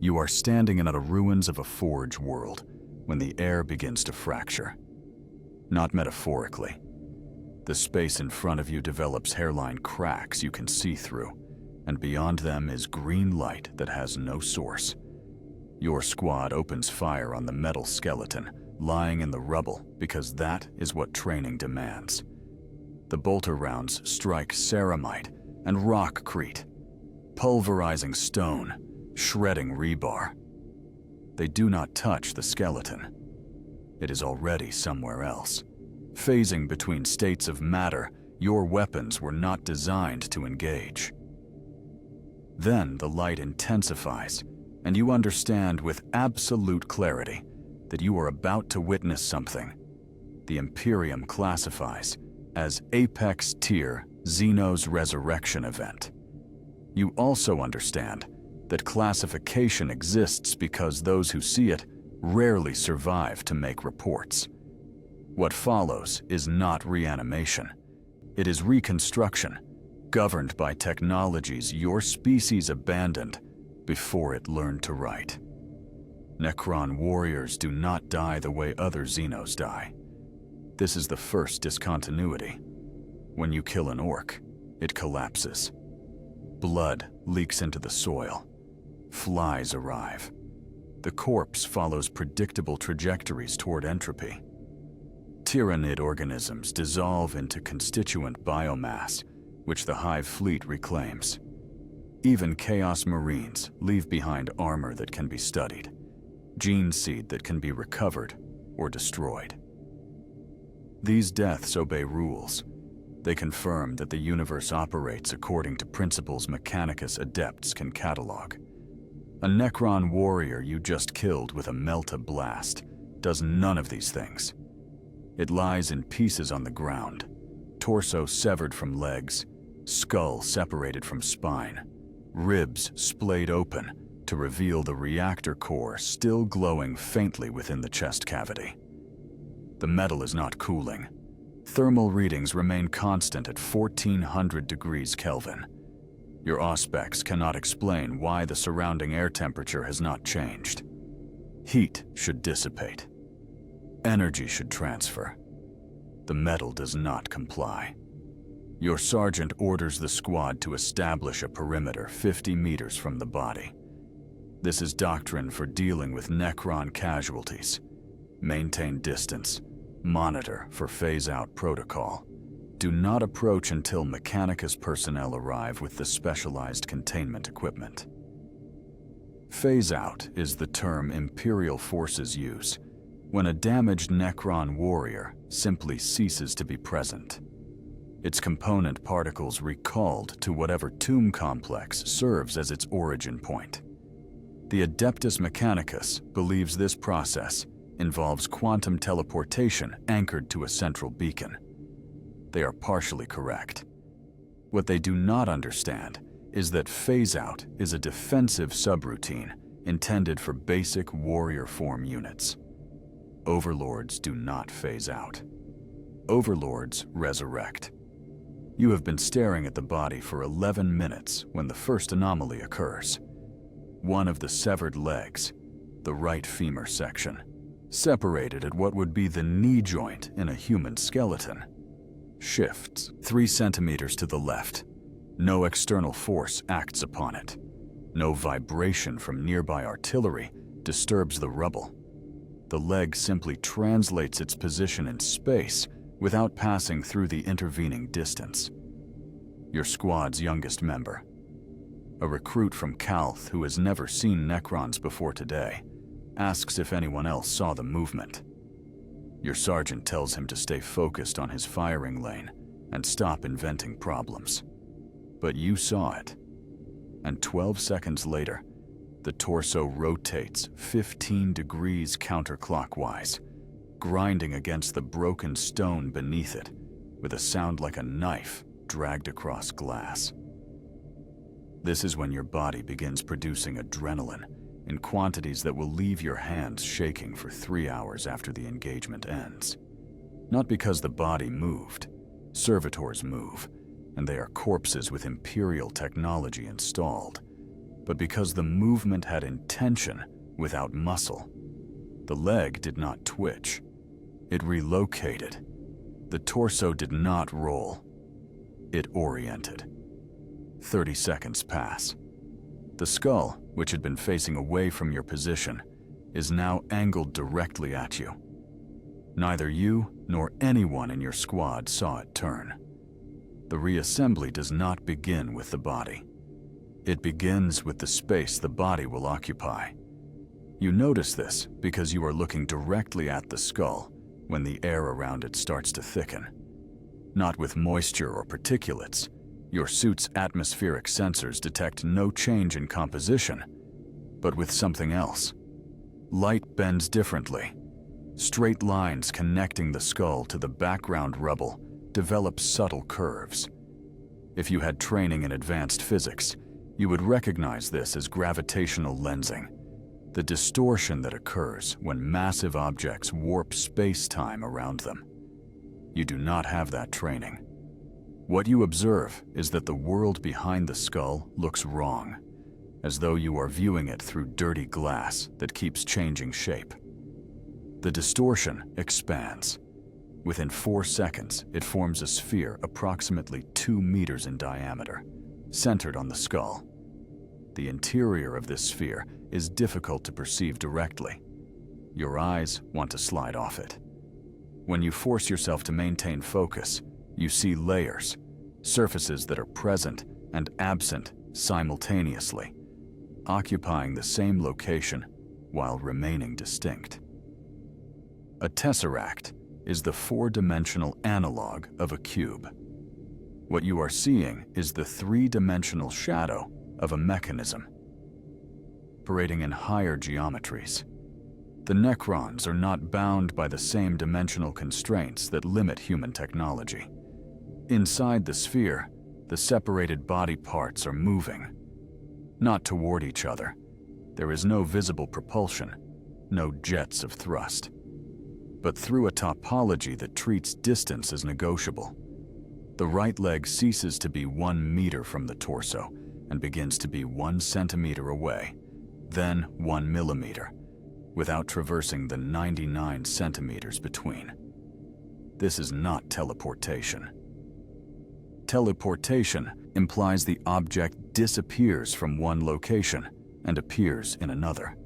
You are standing in the ruins of a forge world when the air begins to fracture. Not metaphorically. The space in front of you develops hairline cracks you can see through, and beyond them is green light that has no source. Your squad opens fire on the metal skeleton lying in the rubble because that is what training demands. The bolter rounds strike ceramite and rockcrete, pulverizing stone, shredding rebar. They do not touch the skeleton. It is already somewhere else. Phasing between states of matter your weapons were not designed to engage. Then the light intensifies, and you understand with absolute clarity that you are about to witness something the Imperium classifies as Apex Tier Xeno's Resurrection event. You also understand that classification exists because those who see it rarely survive to make reports. What follows is not reanimation. It is reconstruction, governed by technologies your species abandoned before it learned to write. Necron warriors do not die the way other Xenos die. This is the first discontinuity. When you kill an orc, it collapses. Blood leaks into the soil. Flies arrive. The corpse follows predictable trajectories toward entropy. Tyrannid organisms dissolve into constituent biomass, which the Hive fleet reclaims. Even Chaos Marines leave behind armor that can be studied, gene seed that can be recovered or destroyed. These deaths obey rules. They confirm that the universe operates according to principles Mechanicus adepts can catalog. A Necron warrior you just killed with a Melta blast does none of these things. It lies in pieces on the ground, torso severed from legs, skull separated from spine, ribs splayed open to reveal the reactor core still glowing faintly within the chest cavity. The metal is not cooling. Thermal readings remain constant at 1400 degrees Kelvin. Your auspex cannot explain why the surrounding air temperature has not changed. Heat should dissipate. Energy should transfer. The metal does not comply. Your sergeant orders the squad to establish a perimeter 50 meters from the body. This is doctrine for dealing with Necron casualties. Maintain distance. Monitor for phase-out protocol. Do not approach until Mechanicus personnel arrive with the specialized containment equipment. Phase-out is the term Imperial forces use when a damaged Necron warrior simply ceases to be present. Its component particles recalled to whatever tomb complex serves as its origin point. The Adeptus Mechanicus believes this process involves quantum teleportation anchored to a central beacon. They are partially correct. What they do not understand is that phase-out is a defensive subroutine intended for basic warrior form units. Overlords do not phase out. Overlords resurrect. You have been staring at the body for 11 minutes when the first anomaly occurs. One of the severed legs, the right femur section, separated at what would be the knee joint in a human skeleton, shifts 3 centimeters to the left. No external force acts upon it. No vibration from nearby artillery disturbs the rubble. The leg simply translates its position in space without passing through the intervening distance. Your squad's youngest member, a recruit from Calth who has never seen Necrons before today, asks if anyone else saw the movement. Your sergeant tells him to stay focused on his firing lane and stop inventing problems. But you saw it, and 12 seconds later, the torso rotates 15 degrees counterclockwise, grinding against the broken stone beneath it with a sound like a knife dragged across glass. This is when your body begins producing adrenaline in quantities that will leave your hands shaking for 3 hours after the engagement ends. Not because the body moved. Servitors move, and they are corpses with Imperial technology installed, but because the movement had intention without muscle. The leg did not twitch. It relocated. The torso did not roll. It oriented. 30 seconds pass. The skull, which had been facing away from your position, is now angled directly at you. Neither you nor anyone in your squad saw it turn. The reassembly does not begin with the body. It begins with the space the body will occupy. You notice this because you are looking directly at the skull when the air around it starts to thicken. Not with moisture or particulates. Your suit's atmospheric sensors detect no change in composition, but with something else. Light bends differently. Straight lines connecting the skull to the background rubble develop subtle curves. If you had training in advanced physics, you would recognize this as gravitational lensing, the distortion that occurs when massive objects warp space-time around them. You do not have that training. What you observe is that the world behind the skull looks wrong, as though you are viewing it through dirty glass that keeps changing shape. The distortion expands. Within 4 seconds, it forms a sphere approximately 2 meters in diameter, centered on the skull. The interior of this sphere is difficult to perceive directly. Your eyes want to slide off it. When you force yourself to maintain focus, you see layers, surfaces that are present and absent simultaneously, occupying the same location while remaining distinct. A tesseract is the 4-dimensional analog of a cube. What you are seeing is the 3-dimensional shadow of a mechanism, operating in higher geometries. The Necrons are not bound by the same dimensional constraints that limit human technology. Inside the sphere, the separated body parts are moving, not toward each other. There is no visible propulsion, no jets of thrust, but through a topology that treats distance as negotiable. The right leg ceases to be 1 meter from the torso and begins to be 1 centimeter away, then 1 millimeter, without traversing the 99 centimeters between. This is not teleportation. Teleportation implies the object disappears from one location and appears in another.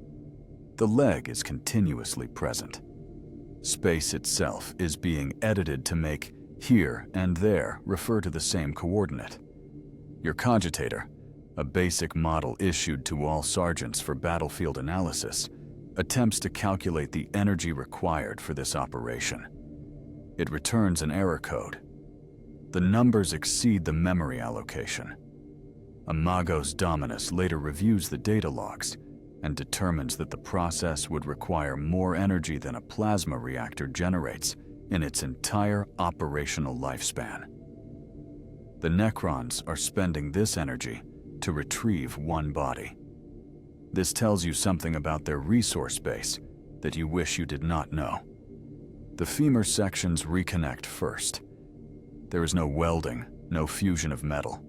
The leg is continuously present. Space itself is being edited to make here and there refer to the same coordinate. Your cogitator, a basic model issued to all sergeants for battlefield analysis, attempts to calculate the energy required for this operation. It returns an error code. The numbers exceed the memory allocation. Imagos Dominus later reviews the data logs and determines that the process would require more energy than a plasma reactor generates in its entire operational lifespan. The Necrons are spending this energy to retrieve one body. This tells you something about their resource base that you wish you did not know. The femur sections reconnect first. There is no welding, no fusion of metal.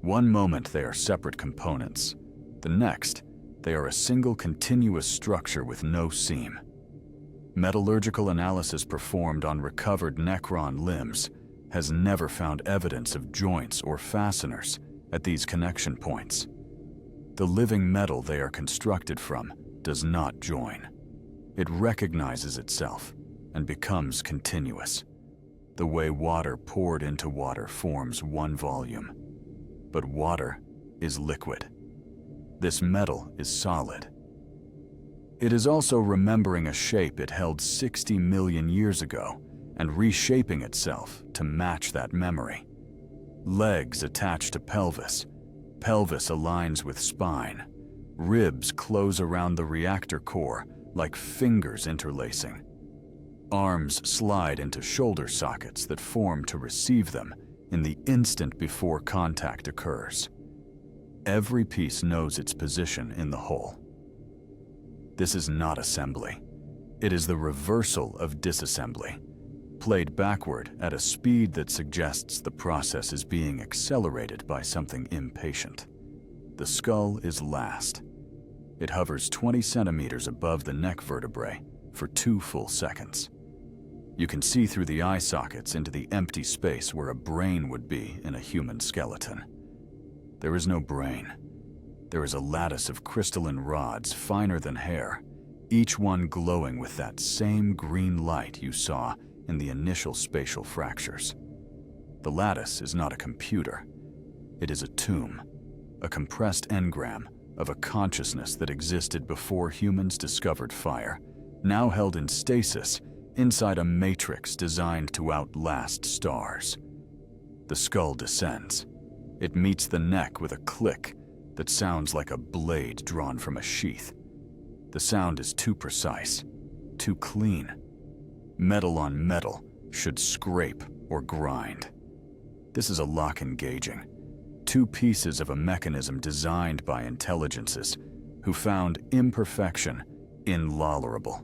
One moment they are separate components. The next, they are a single continuous structure with no seam. Metallurgical analysis performed on recovered Necron limbs has never found evidence of joints or fasteners at these connection points. The living metal they are constructed from does not join. It recognizes itself and becomes continuous. The way water poured into water forms one volume. But water is liquid. This metal is solid. It is also remembering a shape it held 60 million years ago and reshaping itself to match that memory. Legs attach to pelvis. Pelvis aligns with spine. Ribs close around the reactor core like fingers interlacing. Arms slide into shoulder sockets that form to receive them in the instant before contact occurs. Every piece knows its position in the whole. This is not assembly. It is the reversal of disassembly, played backward at a speed that suggests the process is being accelerated by something impatient. The skull is last. It hovers 20 centimeters above the neck vertebrae for 2 full seconds. You can see through the eye sockets into the empty space where a brain would be in a human skeleton. There is no brain. There is a lattice of crystalline rods finer than hair, each one glowing with that same green light you saw in the initial spatial fractures. The lattice is not a computer. It is a tomb, a compressed engram of a consciousness that existed before humans discovered fire, now held in stasis inside a matrix designed to outlast stars. The skull descends. It meets the neck with a click that sounds like a blade drawn from a sheath. The sound is too precise, too clean. Metal on metal should scrape or grind. This is a lock engaging. 2 pieces of a mechanism designed by intelligences who found imperfection intolerable.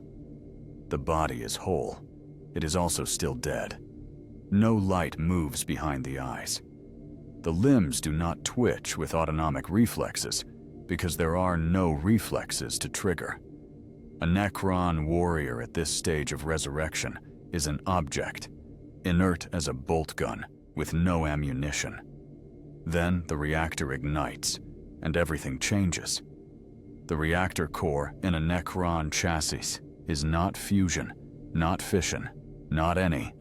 The body is whole. It is also still dead. No light moves behind the eyes. The limbs do not twitch with autonomic reflexes because there are no reflexes to trigger. A Necron warrior at this stage of resurrection is an object, inert as a bolt gun with no ammunition. Then the reactor ignites, and everything changes. The reactor core in a Necron chassis is not fusion, not fission, not any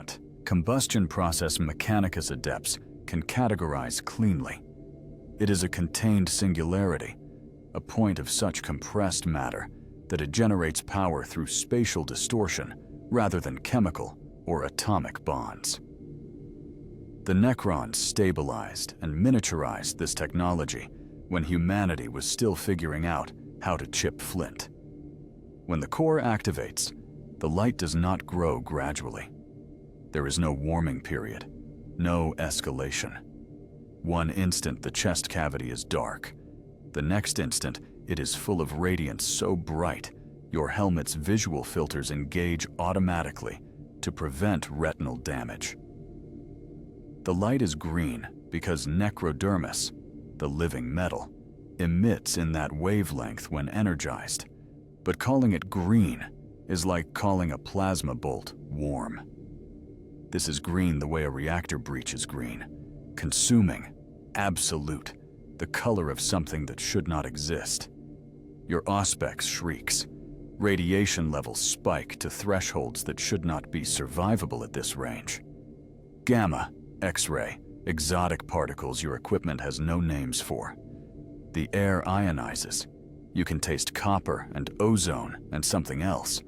combustion process Mechanicus adepts can categorize cleanly. It is a contained singularity, a point of such compressed matter that it generates power through spatial distortion rather than chemical or atomic bonds. The Necrons stabilized and miniaturized this technology when humanity was still figuring out how to chip flint. When the core activates, the light does not grow gradually. There is no warming period, no escalation. One instant the chest cavity is dark. The next instant it is full of radiance so bright your helmet's visual filters engage automatically to prevent retinal damage. The light is green because necrodermis, the living metal, emits in that wavelength when energized, but calling it green is like calling a plasma bolt warm. This is green the way a reactor breach is green, consuming, absolute, the color of something that should not exist. Your auspex shrieks. Radiation levels spike to thresholds that should not be survivable at this range. Gamma, X-ray, exotic particles your equipment has no names for. The air ionizes. You can taste copper and ozone and something else,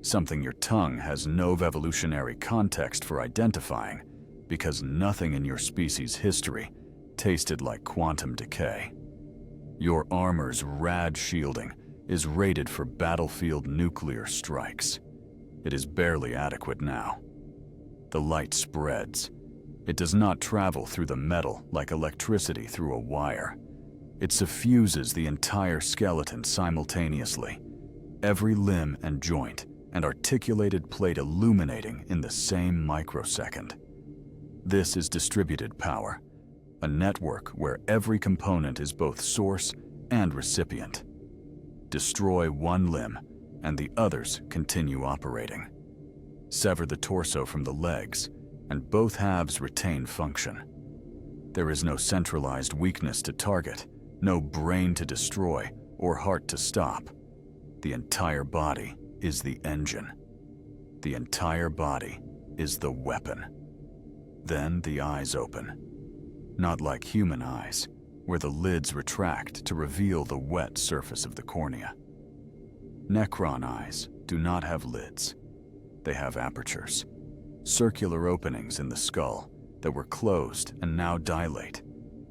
something your tongue has no evolutionary context for identifying because nothing in your species' history tasted like quantum decay. Your armor's rad shielding is rated for battlefield nuclear strikes. It is barely adequate now. The light spreads. It does not travel through the metal like electricity through a wire. It suffuses the entire skeleton simultaneously, every limb and joint and articulated plate illuminating in the same microsecond. This is distributed power, a network where every component is both source and recipient. Destroy one limb, and the others continue operating. Sever the torso from the legs, and both halves retain function. There is no centralized weakness to target, no brain to destroy, or heart to stop. The entire body is the engine. The entire body is the weapon. Then the eyes open. Not like human eyes, where the lids retract to reveal the wet surface of the cornea. Necron eyes do not have lids. They have apertures, circular openings in the skull that were closed and now dilate,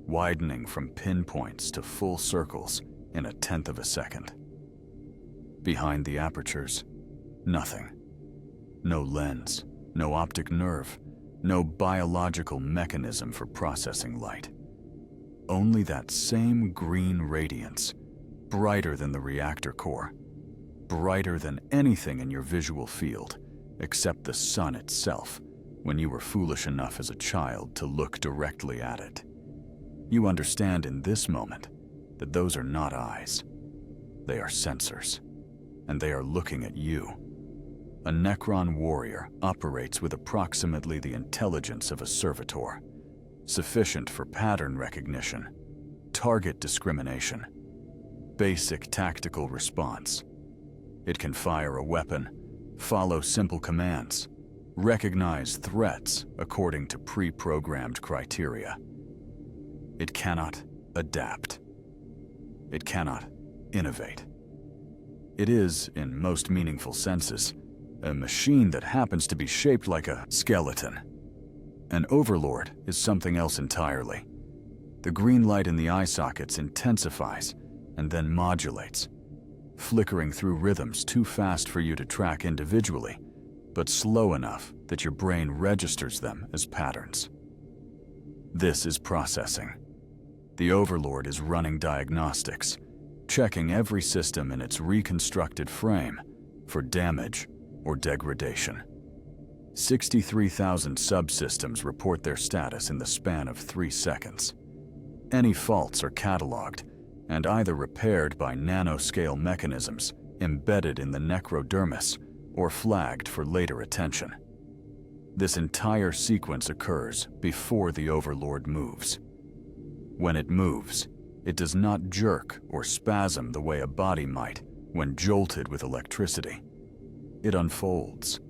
widening from pinpoints to full circles in a tenth of a second. Behind the apertures, nothing. No lens, no optic nerve, no biological mechanism for processing light. Only that same green radiance, brighter than the reactor core, brighter than anything in your visual field, except the sun itself, when you were foolish enough as a child to look directly at it. You understand in this moment that those are not eyes. They are sensors, and they are looking at you. A Necron warrior operates with approximately the intelligence of a servitor, sufficient for pattern recognition, target discrimination, basic tactical response. It can fire a weapon, follow simple commands, recognize threats according to pre-programmed criteria. It cannot adapt. It cannot innovate. It is, in most meaningful senses, a machine that happens to be shaped like a skeleton. An overlord is something else entirely. The green light in the eye sockets intensifies and then modulates, flickering through rhythms too fast for you to track individually, but slow enough that your brain registers them as patterns. This is processing. The overlord is running diagnostics, checking every system in its reconstructed frame for damage or degradation. 63,000 subsystems report their status in the span of 3 seconds. Any faults are cataloged and either repaired by nanoscale mechanisms embedded in the necrodermis or flagged for later attention. This entire sequence occurs before the overlord moves. When it moves, it does not jerk or spasm the way a body might when jolted with electricity. It unfolds.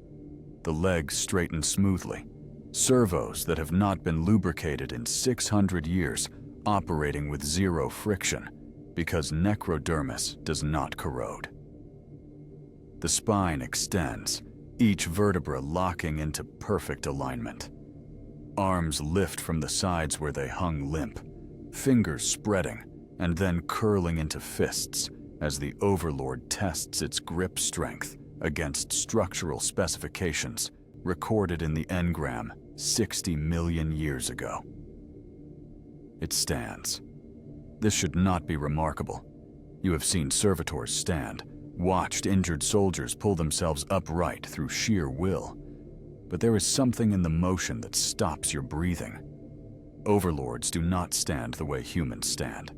The legs straighten smoothly, servos that have not been lubricated in 600 years operating with zero friction because necrodermis does not corrode. The spine extends, each vertebra locking into perfect alignment. Arms lift from the sides where they hung limp, fingers spreading and then curling into fists as the overlord tests its grip strength against structural specifications recorded in the engram 60 million years ago. It stands. This should not be remarkable. You have seen servitors stand, watched injured soldiers pull themselves upright through sheer will. But there is something in the motion that stops your breathing. Overlords do not stand the way humans stand.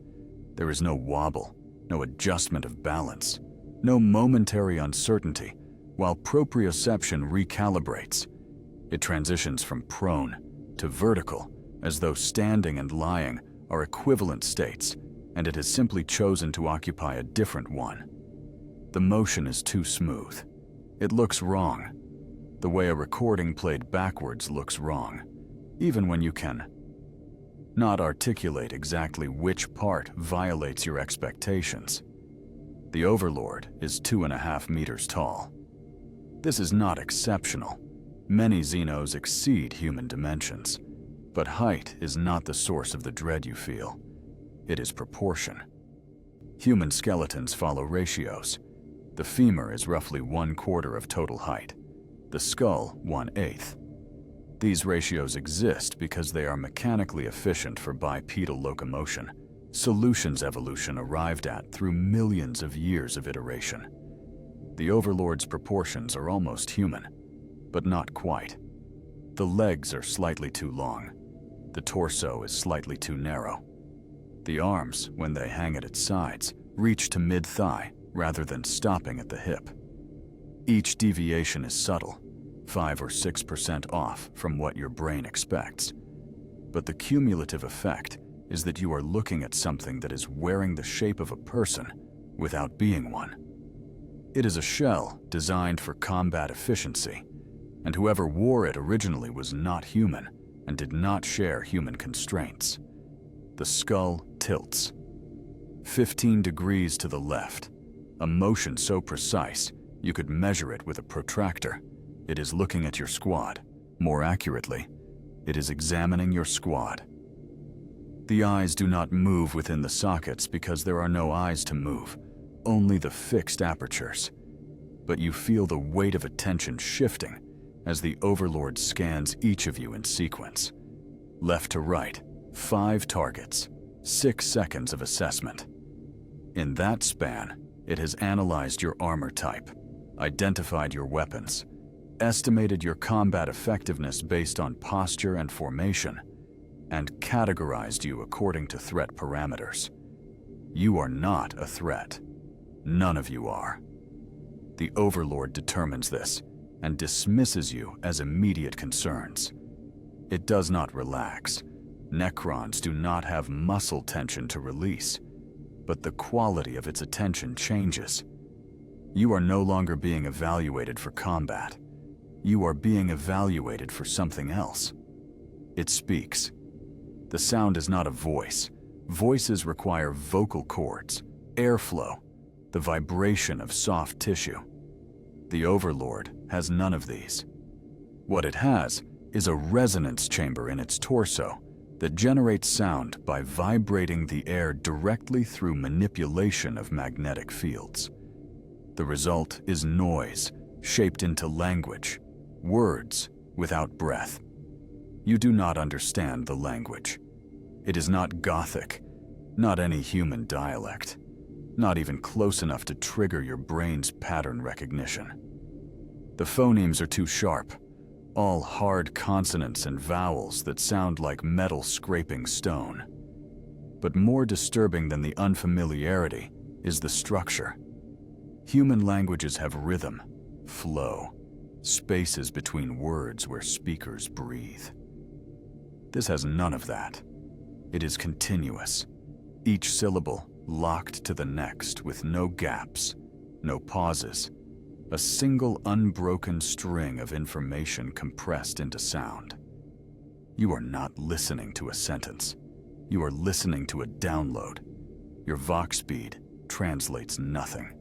There is no wobble, no adjustment of balance, no momentary uncertainty, while proprioception recalibrates. It transitions from prone to vertical, as though standing and lying are equivalent states, and it has simply chosen to occupy a different one. The motion is too smooth. It looks wrong. The way a recording played backwards looks wrong, even when you can not articulate exactly which part violates your expectations. The overlord is 2.5 meters tall. This is not exceptional. Many Xenos exceed human dimensions, but height is not the source of the dread you feel. It is proportion. Human skeletons follow ratios. The femur is roughly 1/4 of total height, the skull 1/8. These ratios exist because they are mechanically efficient for bipedal locomotion, solutions evolution arrived at through millions of years of iteration. The overlord's proportions are almost human, but not quite. The legs are slightly too long. The torso is slightly too narrow. The arms, when they hang at its sides, reach to mid-thigh rather than stopping at the hip. Each deviation is subtle, 5 or 6% off from what your brain expects. But the cumulative effect is that you are looking at something that is wearing the shape of a person without being one. It is a shell designed for combat efficiency, and whoever wore it originally was not human and did not share human constraints. The skull tilts 15 degrees to the left, a motion so precise you could measure it with a protractor. It is looking at your squad. More accurately, it is examining your squad. The eyes do not move within the sockets because there are no eyes to move, only the fixed apertures. But you feel the weight of attention shifting as the overlord scans each of you in sequence. Left to right, 5 targets, 6 seconds of assessment. In that span, it has analyzed your armor type, identified your weapons, estimated your combat effectiveness based on posture and formation, and categorized you according to threat parameters. You are not a threat. None of you are. The Overlord determines this and dismisses you as immediate concerns. It does not relax. Necrons do not have muscle tension to release, but the quality of its attention changes. You are no longer being evaluated for combat. You are being evaluated for something else. It speaks. The sound is not a voice. Voices require vocal cords, airflow, the vibration of soft tissue. The Overlord has none of these. What it has is a resonance chamber in its torso that generates sound by vibrating the air directly through manipulation of magnetic fields. The result is noise shaped into language, words without breath. You do not understand the language. It is not Gothic, not any human dialect, not even close enough to trigger your brain's pattern recognition. The phonemes are too sharp, all hard consonants and vowels that sound like metal scraping stone. But more disturbing than the unfamiliarity is the structure. Human languages have rhythm, flow, spaces between words where speakers breathe. This has none of that. It is continuous, each syllable locked to the next with no gaps, no pauses, a single unbroken string of information compressed into sound. You are not listening to a sentence. You are listening to a download. Your Vox speed translates nothing.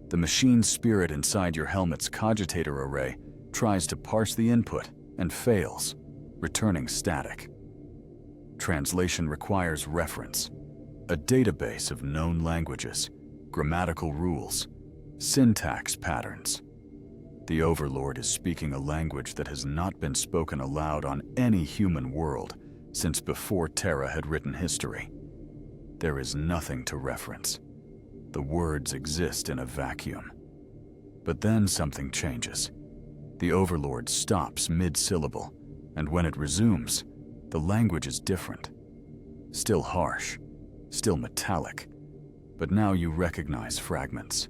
The machine spirit inside your helmet's cogitator array tries to parse the input and fails, returning static. Translation requires reference, a database of known languages, grammatical rules, syntax patterns. The Overlord is speaking a language that has not been spoken aloud on any human world since before Terra had written history. There is nothing to reference. The words exist in a vacuum. But then something changes. The Overlord stops mid-syllable, and when it resumes, the language is different. Still harsh, still metallic, but now you recognize fragments.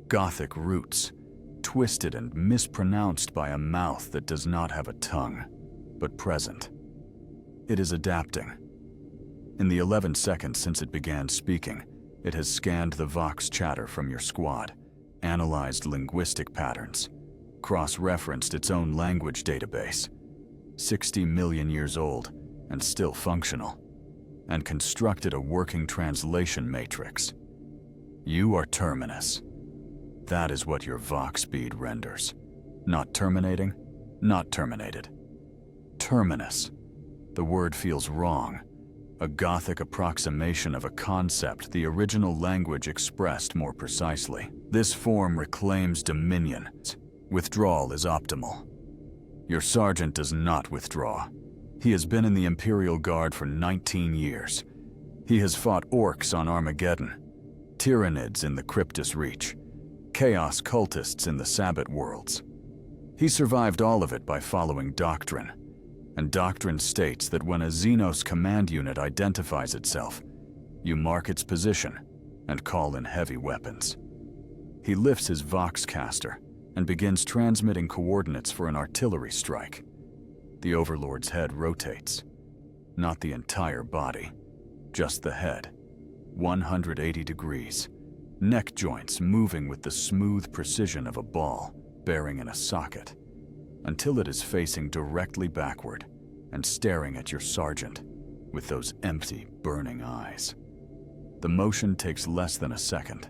Gothic roots, twisted and mispronounced by a mouth that does not have a tongue, but present. It is adapting. In the 11 seconds since it began speaking, it has scanned the Vox chatter from your squad, analyzed linguistic patterns, cross-referenced its own language database, 60 million years old and still functional, and constructed a working translation matrix. You are Terminus. That is what your Vox speed renders. Not terminating, not terminated. Terminus. The word feels wrong. A Gothic approximation of a concept the original language expressed more precisely. This form reclaims dominion. Withdrawal is optimal. Your sergeant does not withdraw. He has been in the Imperial Guard for 19 years. He has fought orcs on Armageddon, Tyranids in the Cryptus Reach, Chaos cultists in the Sabbat worlds. He survived all of it by following doctrine, and doctrine states that when a Xenos command unit identifies itself, you mark its position and call in heavy weapons. He lifts his Voxcaster and begins transmitting coordinates for an artillery strike. The Overlord's head rotates. Not the entire body, just the head. 180 degrees. Neck joints moving with the smooth precision of a ball bearing in a socket, until it is facing directly backward and staring at your sergeant with those empty, burning eyes. The motion takes less than a second.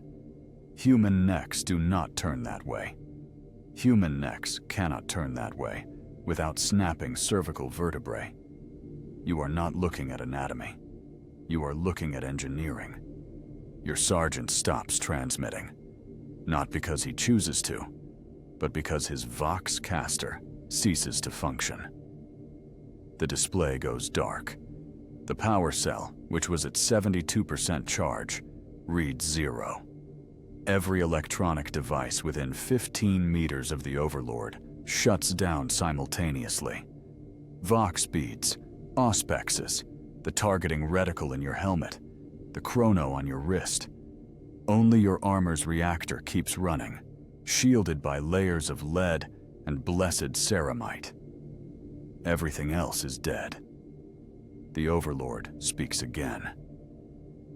Human necks do not turn that way. Human necks cannot turn that way without snapping cervical vertebrae. You are not looking at anatomy. You are looking at engineering. Your sergeant stops transmitting, not because he chooses to, but because his Voxcaster ceases to function. The display goes dark. The power cell, which was at 72% charge, reads 0. Every electronic device within 15 meters of the Overlord shuts down simultaneously. Vox beads, auspexes, the targeting reticle in your helmet, the chrono on your wrist. Only your armor's reactor keeps running, shielded by layers of lead and blessed ceramite. Everything else is dead. The Overlord speaks again.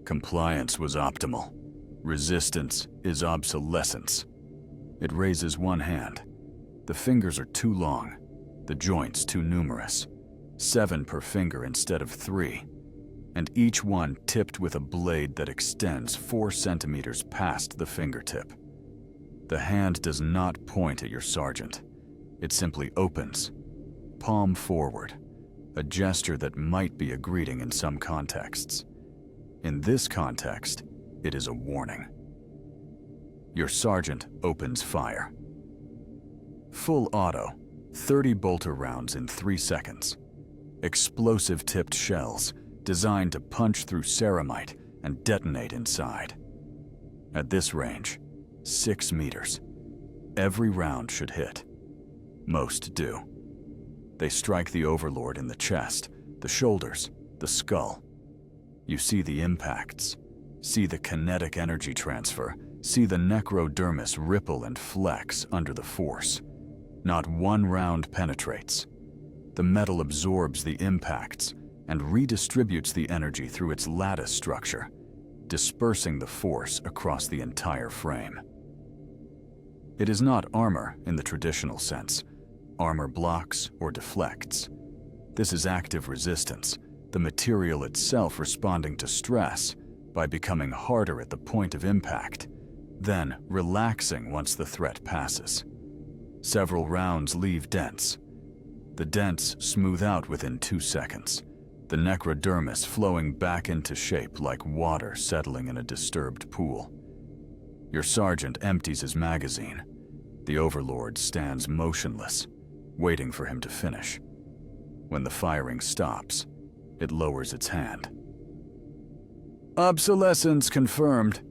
Compliance was optimal. Resistance is obsolescence. It raises one hand. The fingers are too long, the joints too numerous, 7 per finger instead of 3, and each one tipped with a blade that extends 4 centimeters past the fingertip. The hand does not point at your sergeant. It simply opens, palm forward, a gesture that might be a greeting in some contexts. In this context, it is a warning. Your sergeant opens fire. Full auto, 30 bolter rounds in 3 seconds. Explosive tipped shells designed to punch through ceramite and detonate inside. At this range, 6 meters. Every round should hit. Most do. They strike the Overlord in the chest, the shoulders, the skull. You see the impacts, see the kinetic energy transfer, see the necrodermis ripple and flex under the force. Not one round penetrates. The metal absorbs the impacts and redistributes the energy through its lattice structure, dispersing the force across the entire frame. It is not armor in the traditional sense. Armor blocks or deflects. This is active resistance, the material itself responding to stress by becoming harder at the point of impact, then relaxing once the threat passes. Several rounds leave dents. The dents smooth out within 2 seconds, the necrodermis flowing back into shape like water settling in a disturbed pool. Your sergeant empties his magazine. The Overlord stands motionless, waiting for him to finish. When the firing stops, it lowers its hand. "Obsolescence confirmed,"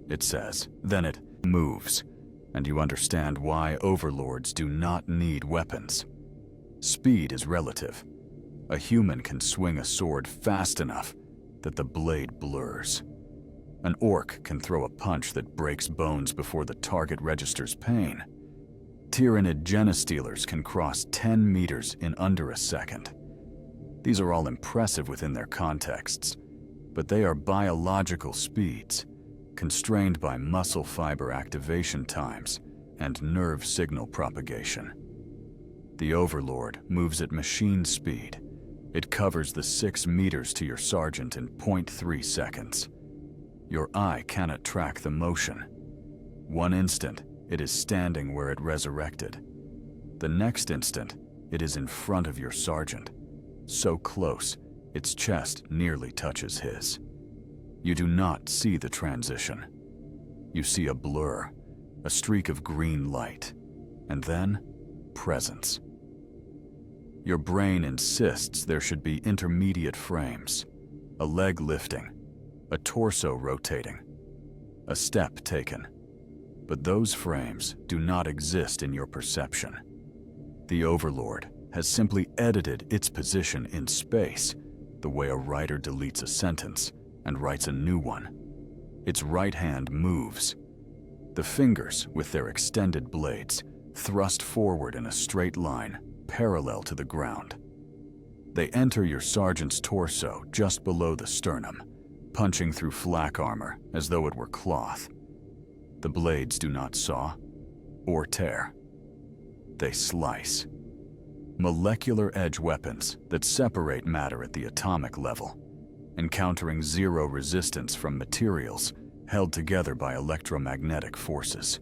it says. Then it moves, and you understand why Overlords do not need weapons. Speed is relative. A human can swing a sword fast enough that the blade blurs. An orc can throw a punch that breaks bones before the target registers pain. Tyranid genestealers can cross 10 meters in under a second. These are all impressive within their contexts, but they are biological speeds, constrained by muscle fiber activation times and nerve signal propagation. The Overlord moves at machine speed. It covers the 6 meters to your sergeant in 0.3 seconds. Your eye cannot track the motion. One instant, it is standing where it resurrected. The next instant, it is in front of your sergeant, so close, its chest nearly touches his. You do not see the transition. You see a blur, a streak of green light, and then presence. Your brain insists there should be intermediate frames, a leg lifting, a torso rotating, a step taken. But those frames do not exist in your perception. The Overlord has simply edited its position in space, the way a writer deletes a sentence and writes a new one. Its right hand moves. The fingers, with their extended blades, thrust forward in a straight line, parallel to the ground. They enter your sergeant's torso just below the sternum, punching through flak armor as though it were cloth. The blades do not saw or tear. They slice. Molecular edge weapons that separate matter at the atomic level, encountering zero resistance from materials held together by electromagnetic forces.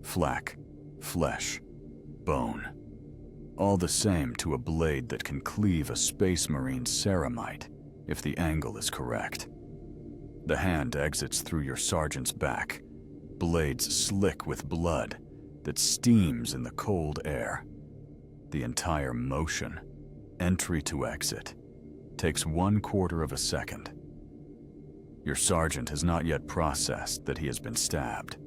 Flak, flesh, bone. All the same to a blade that can cleave a space marine's ceramite if the angle is correct. The hand exits through your sergeant's back, blades slick with blood that steams in the cold air. The entire motion, entry to exit, takes 1/4 of a second. Your sergeant has not yet processed that he has been stabbed.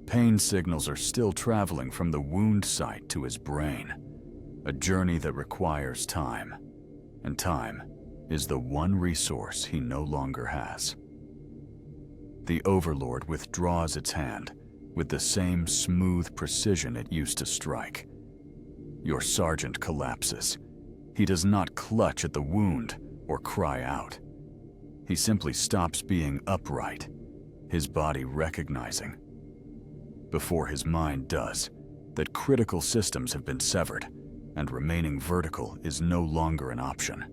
Pain signals are still traveling from the wound site to his brain, a journey that requires time, and time is the one resource he no longer has. The Overlord withdraws its hand with the same smooth precision it used to strike. Your sergeant collapses. He does not clutch at the wound or cry out. He simply stops being upright, his body recognizing, before his mind does, that critical systems have been severed and remaining vertical is no longer an option.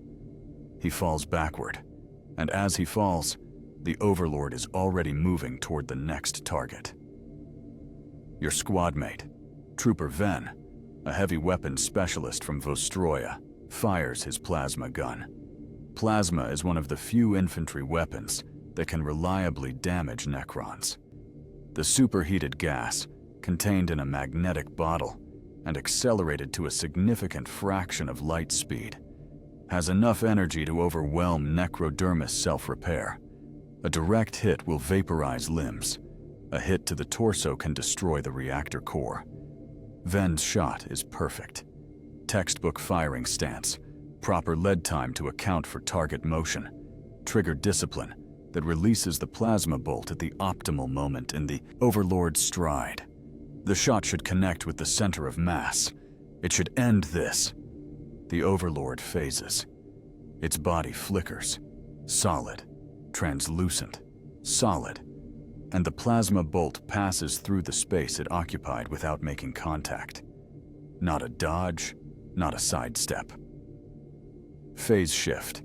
He falls backward, and as he falls, the Overlord is already moving toward the next target. Your squad mate, Trooper Ven, a heavy weapons specialist from Vostroya, fires his plasma gun. Plasma is one of the few infantry weapons that can reliably damage Necrons. The superheated gas, contained in a magnetic bottle and accelerated to a significant fraction of light speed, has enough energy to overwhelm necrodermis self-repair. A direct hit will vaporize limbs. A hit to the torso can destroy the reactor core. Ven's shot is perfect. Textbook firing stance, proper lead time to account for target motion, trigger discipline that releases the plasma bolt at the optimal moment in the Overlord's stride. The shot should connect with the center of mass. It should end this. The Overlord phases. Its body flickers, solid, translucent, solid, and the plasma bolt passes through the space it occupied without making contact. Not a dodge, not a sidestep. Phase shift,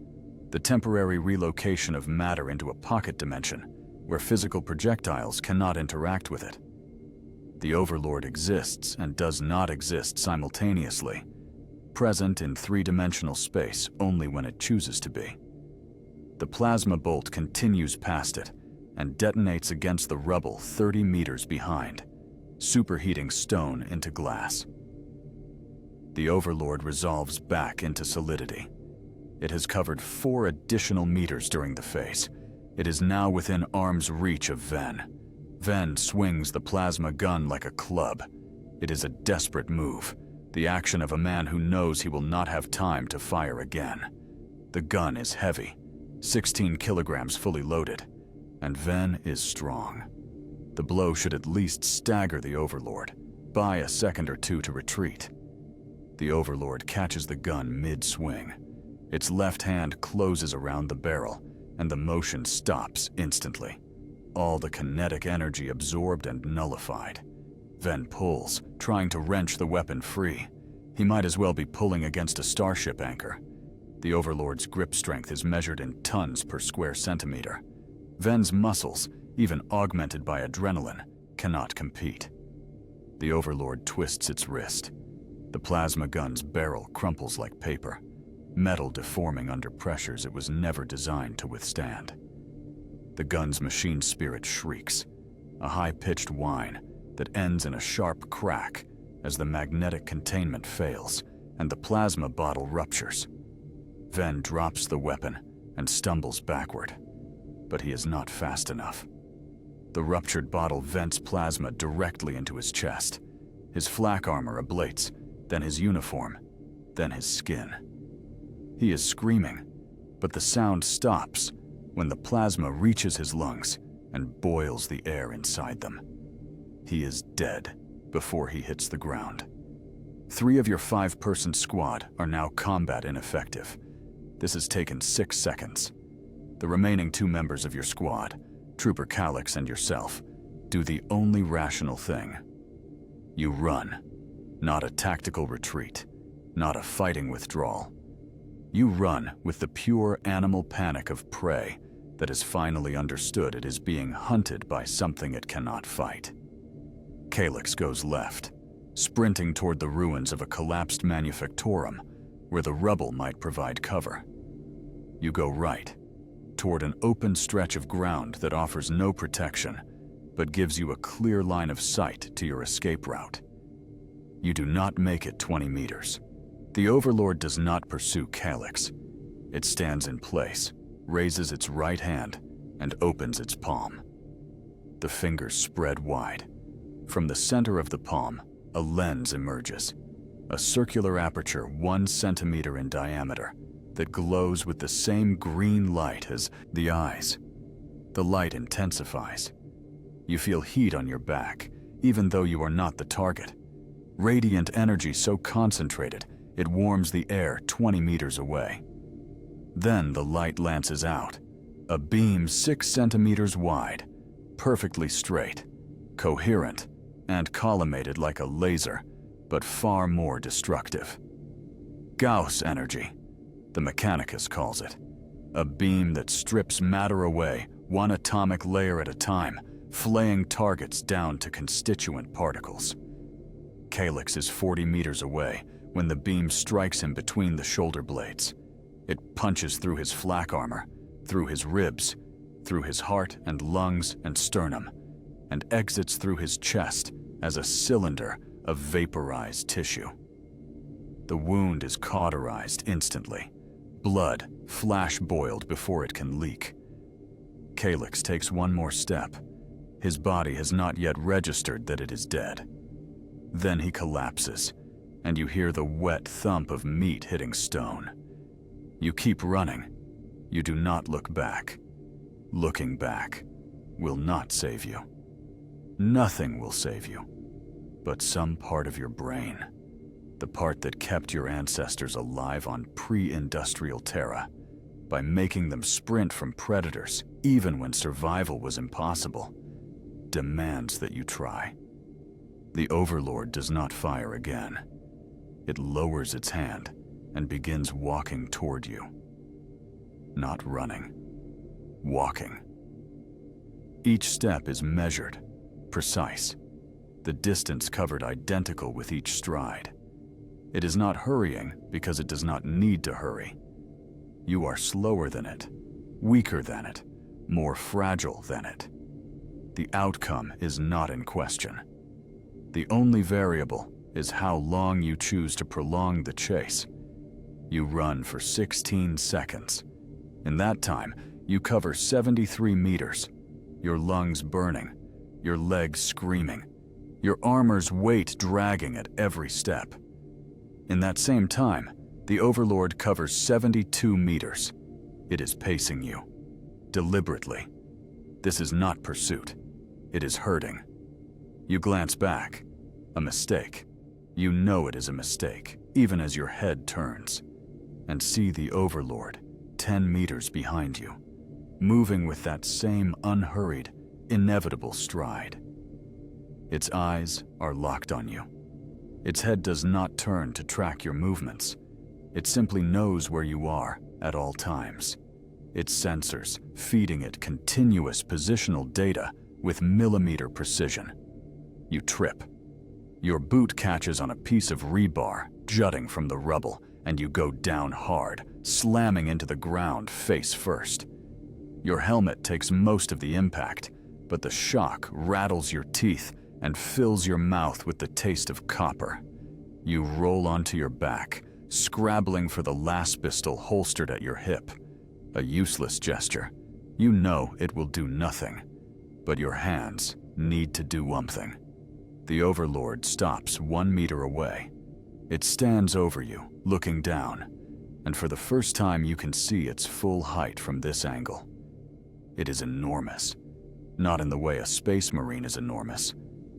the temporary relocation of matter into a pocket dimension where physical projectiles cannot interact with it. The Overlord exists and does not exist simultaneously, present in three-dimensional space only when it chooses to be. The plasma bolt continues past it and detonates against the rubble 30 meters behind, superheating stone into glass. The Overlord resolves back into solidity. It has covered 4 additional meters during the phase. It is now within arm's reach of Ven. Ven swings the plasma gun like a club. It is a desperate move, the action of a man who knows he will not have time to fire again. The gun is heavy, 16 kilograms fully loaded, and Ven is strong. The blow should at least stagger the Overlord, buy a second or two to retreat. The Overlord catches the gun mid-swing. Its left hand closes around the barrel, and the motion stops instantly. All the kinetic energy absorbed and nullified. Ven pulls, trying to wrench the weapon free. He might as well be pulling against a starship anchor. The Overlord's grip strength is measured in tons per square centimeter. Ven's muscles, even augmented by adrenaline, cannot compete. The Overlord twists its wrist. The plasma gun's barrel crumples like paper, metal deforming under pressures it was never designed to withstand. The gun's machine spirit shrieks, a high-pitched whine that ends in a sharp crack as the magnetic containment fails and the plasma bottle ruptures. Ven drops the weapon and stumbles backward, but he is not fast enough. The ruptured bottle vents plasma directly into his chest. His flak armor ablates, then his uniform, then his skin. He is screaming, but the sound stops when the plasma reaches his lungs and boils the air inside them. He is dead before he hits the ground. 3 of your 5-person squad are now combat ineffective. This has taken 6 seconds. The remaining 2 members of your squad, Trooper Calyx and yourself, do the only rational thing. You run, not a tactical retreat, not a fighting withdrawal. You run with the pure animal panic of prey that has finally understood it is being hunted by something it cannot fight. Calyx goes left, sprinting toward the ruins of a collapsed manufactorum where the rubble might provide cover. You go right, toward an open stretch of ground that offers no protection, but gives you a clear line of sight to your escape route. You do not make it 20 meters. The Overlord does not pursue Calyx. It stands in place, raises its right hand, and opens its palm. The fingers spread wide. From the center of the palm, a lens emerges, a circular aperture 1 centimeter in diameter that glows with the same green light as the eyes. The light intensifies. You feel heat on your back, even though you are not the target. Radiant energy so concentrated, it warms the air 20 meters away. Then the light lances out, a beam 6 centimeters wide, perfectly straight, coherent, and collimated like a laser, but far more destructive. Gauss energy, the Mechanicus calls it. A beam that strips matter away, one atomic layer at a time, flaying targets down to constituent particles. Calyx is 40 meters away when the beam strikes him between the shoulder blades. It punches through his flak armor, through his ribs, through his heart and lungs and sternum, and exits through his chest as a cylinder of vaporized tissue. The wound is cauterized instantly. Blood flash-boiled before it can leak. Calyx takes one more step. His body has not yet registered that it is dead. Then he collapses, and you hear the wet thump of meat hitting stone. You keep running. You do not look back. Looking back will not save you. Nothing will save you, but some part of your brain. The part that kept your ancestors alive on pre-industrial Terra, by making them sprint from predators even when survival was impossible, demands that you try. The Overlord does not fire again. It lowers its hand and begins walking toward you. Not running, walking. Each step is measured, precise, the distance covered identical with each stride. It is not hurrying because it does not need to hurry. You are slower than it, weaker than it, more fragile than it. The outcome is not in question. The only variable is how long you choose to prolong the chase. You run for 16 seconds. In that time, you cover 73 meters, your lungs burning, your legs screaming, your armor's weight dragging at every step. In that same time, the Overlord covers 72 meters. It is pacing you, deliberately. This is not pursuit. It is herding. You glance back. A mistake. You know it is a mistake, even as your head turns, and see the Overlord 10 meters behind you, moving with that same unhurried, inevitable stride. Its eyes are locked on you. Its head does not turn to track your movements. It simply knows where you are at all times. Its sensors feeding it continuous positional data with millimeter precision. You trip. Your boot catches on a piece of rebar jutting from the rubble, and you go down hard, slamming into the ground face first. Your helmet takes most of the impact, but the shock rattles your teeth and fills your mouth with the taste of copper. You roll onto your back, scrabbling for the last pistol holstered at your hip. A useless gesture. You know it will do nothing, but your hands need to do something. The Overlord stops 1 meter away. It stands over you, looking down, and for the first time you can see its full height from this angle. It is enormous, not in the way a space marine is enormous,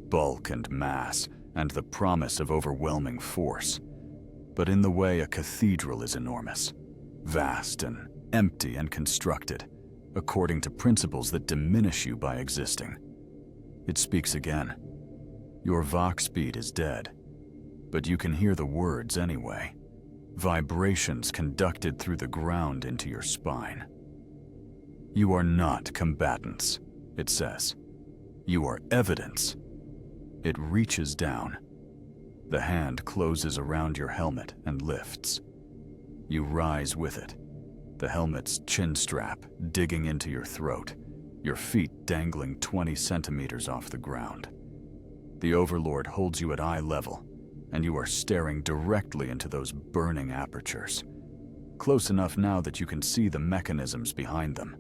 bulk and mass, and the promise of overwhelming force, but in the way a cathedral is enormous, vast and empty and constructed, according to principles that diminish you by existing. It speaks again. Your Vox speed is dead, but you can hear the words anyway. Vibrations conducted through the ground into your spine. You are not combatants, it says. You are evidence. It reaches down. The hand closes around your helmet and lifts. You rise with it, the helmet's chin strap digging into your throat, your feet dangling 20 centimeters off the ground. The Overlord holds you at eye level, and you are staring directly into those burning apertures, close enough now that you can see the mechanisms behind them.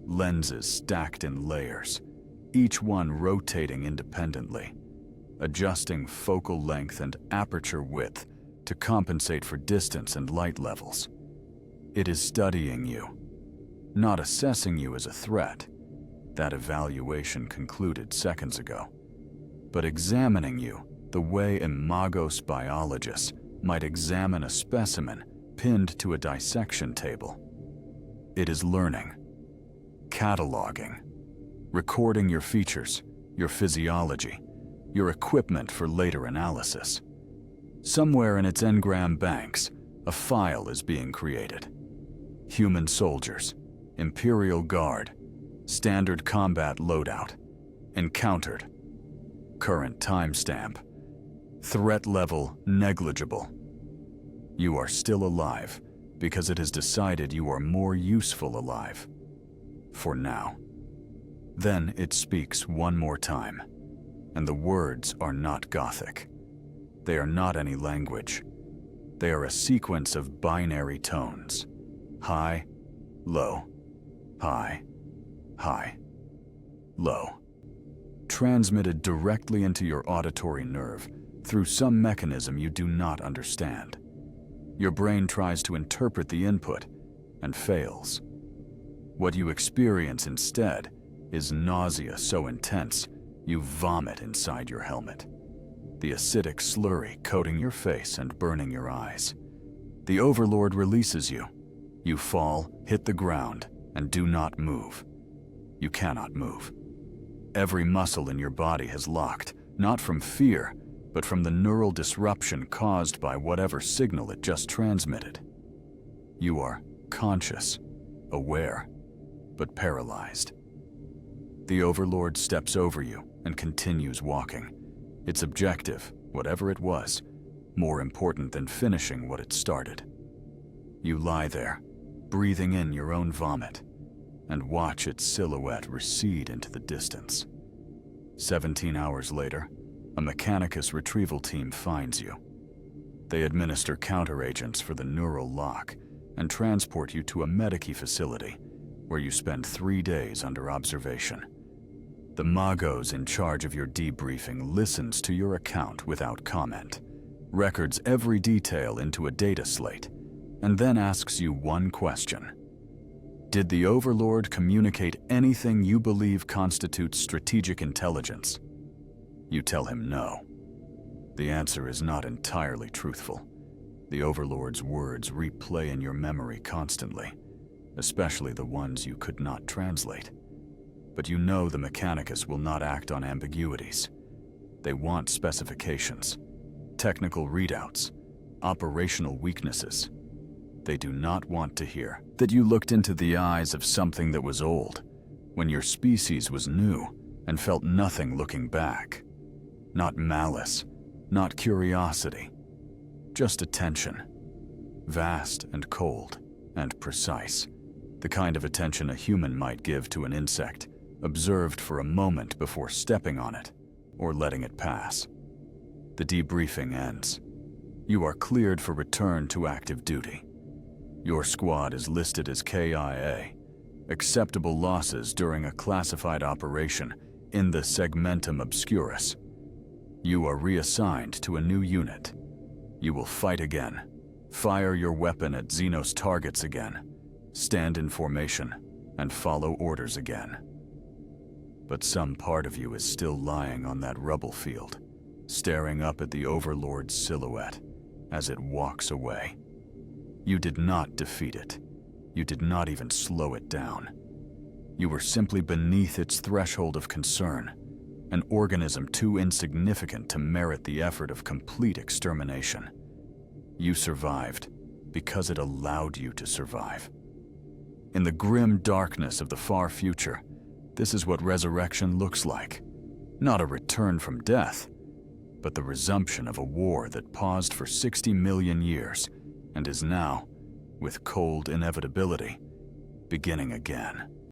Lenses stacked in layers, each one rotating independently, adjusting focal length and aperture width to compensate for distance and light levels. It is studying you, not assessing you as a threat, That evaluation concluded seconds ago. But examining you, the way Imagos biologists might examine a specimen pinned to a dissection table. It is learning, cataloging, recording your features, your physiology, your equipment for later analysis. Somewhere in its engram banks, a file is being created. Human soldiers, Imperial Guard, standard combat loadout, encountered, current timestamp, threat level negligible. You are still alive because it has decided you are more useful alive. For now. Then it speaks one more time, and the words are not Gothic. They are not any language. They are a sequence of binary tones. High, low, high, high, low. Transmitted directly into your auditory nerve through some mechanism you do not understand. Your brain tries to interpret the input and fails. What you experience instead is nausea so intense you vomit inside your helmet. The acidic slurry coating your face and burning your eyes. The Overlord releases you. You fall, hit the ground, and do not move. You cannot move. Every muscle in your body has locked, not from fear, but from the neural disruption caused by whatever signal it just transmitted. You are conscious, aware, but paralyzed. The Overlord steps over you and continues walking. Its objective, whatever it was, more important than finishing what it started. You lie there, breathing in your own vomit, and watch its silhouette recede into the distance. 17 hours later, a Mechanicus retrieval team finds you. They administer counteragents for the neural lock and transport you to a Medici facility where you spend 3 days under observation. The Magos in charge of your debriefing listens to your account without comment, records every detail into a data slate, and then asks you one question. Did the Overlord communicate anything you believe constitutes strategic intelligence? You tell him no. The answer is not entirely truthful. The Overlord's words replay in your memory constantly, especially the ones you could not translate. But you know the Mechanicus will not act on ambiguities. They want specifications, technical readouts, operational weaknesses. They do not want to hear that you looked into the eyes of something that was old, when your species was new and felt nothing looking back. Not malice, not curiosity, just attention. Vast and cold and precise, the kind of attention a human might give to an insect, observed for a moment before stepping on it or letting it pass. The debriefing ends. You are cleared for return to active duty. Your squad is listed as KIA, acceptable losses during a classified operation in the Segmentum Obscurus. You are reassigned to a new unit. You will fight again, fire your weapon at Xenos targets again, stand in formation, and follow orders again. But some part of you is still lying on that rubble field, staring up at the Overlord's silhouette as it walks away. You did not defeat it. You did not even slow it down. You were simply beneath its threshold of concern, an organism too insignificant to merit the effort of complete extermination. You survived because it allowed you to survive. In the grim darkness of the far future, this is what resurrection looks like. Not a return from death, but the resumption of a war that paused for 60 million years and is now, with cold inevitability, beginning again.